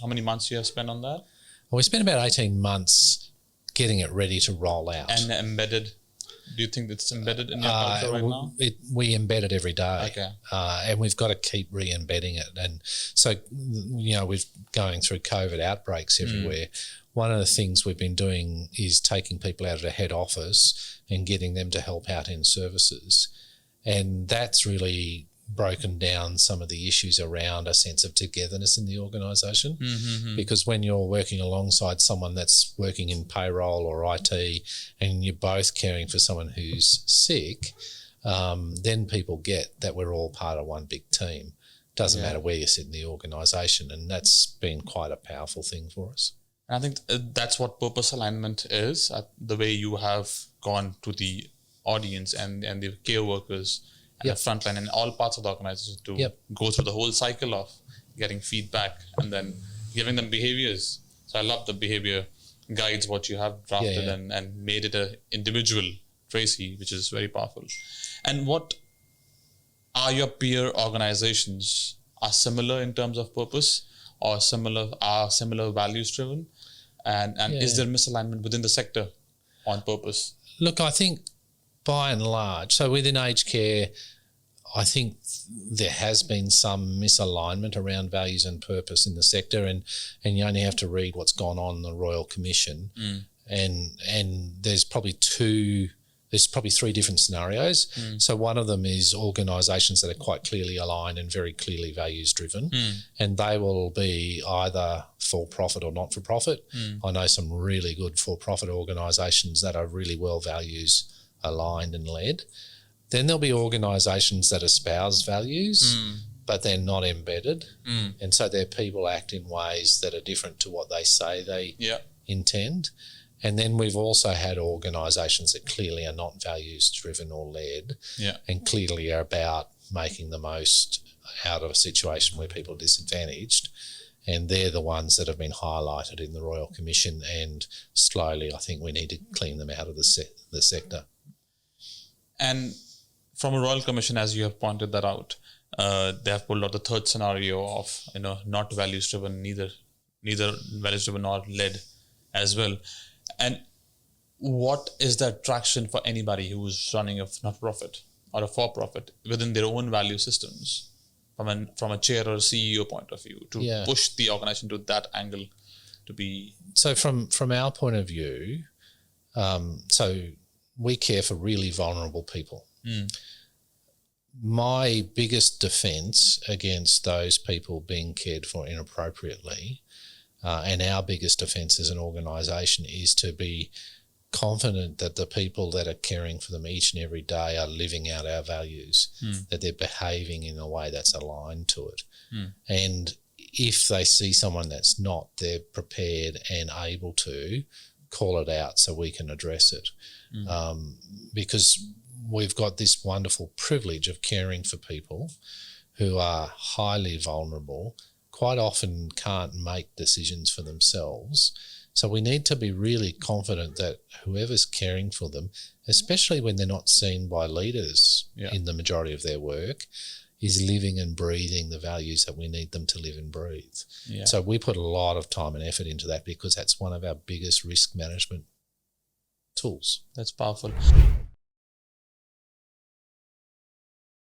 how many months you have spent on that? Well, we spent about 18 months getting it ready to roll out. And embedded, do you think it's embedded in your culture right now? We embed it every day. Okay. And we've got to keep re-embedding it. And so, we're going through COVID outbreaks everywhere. One of the things we've been doing is taking people out of the head office and getting them to help out in services. And that's really broken down some of the issues around a sense of togetherness in the organisation, because when you're working alongside someone that's working in payroll or IT and you're both caring for someone who's sick, then people get that we're all part of one big team. Doesn't matter where you sit in the organisation, and that's been quite a powerful thing for us. I think that's what purpose alignment is, the way you have gone to the audience and the care workers and the frontline and all parts of the organization to go through the whole cycle of getting feedback and then giving them behaviors. So I love the behavior guides, what you have drafted and made it a individual Tracy, which is very powerful. And what are your peer organizations are similar in terms of purpose or similar values driven? And is there misalignment within the sector on purpose? Look, I think by and large, so within aged care, I think there has been some misalignment around values and purpose in the sector, and you only have to read what's gone on in the Royal Commission, and there's probably three different scenarios. So one of them is organisations that are quite clearly aligned and very clearly values driven, and they will be either for-profit or not-for-profit. I know some really good for-profit organisations that are really well values aligned and led. Then there'll be organisations that espouse values, but they're not embedded. And so their people act in ways that are different to what they say they intend. And then we've also had organisations that clearly are not values driven or led and clearly are about making the most out of a situation where people are disadvantaged. And they're the ones that have been highlighted in the Royal Commission, and slowly I think we need to clean them out of the sector. And from a Royal Commission, as you have pointed that out, they have pulled out the third scenario of not values driven, neither values driven nor led as well. And what is the attraction for anybody who is running a not-for-profit or a for-profit within their own value systems from a chair or CEO point of view to push the organization to that angle to be? So from our point of view, so we care for really vulnerable people. My biggest defence against those people being cared for inappropriately, and our biggest defence as an organisation, is to be confident that the people that are caring for them each and every day are living out our values, that they're behaving in a way that's aligned to it. And if they see someone that's not, they're prepared and able to call it out so we can address it. Because we've got this wonderful privilege of caring for people who are highly vulnerable, quite often can't make decisions for themselves. So we need to be really confident that whoever's caring for them, especially when they're not seen by leaders in the majority of their work, is living and breathing the values that we need them to live and breathe. So we put a lot of time and effort into that because that's one of our biggest risk management tools. That's powerful.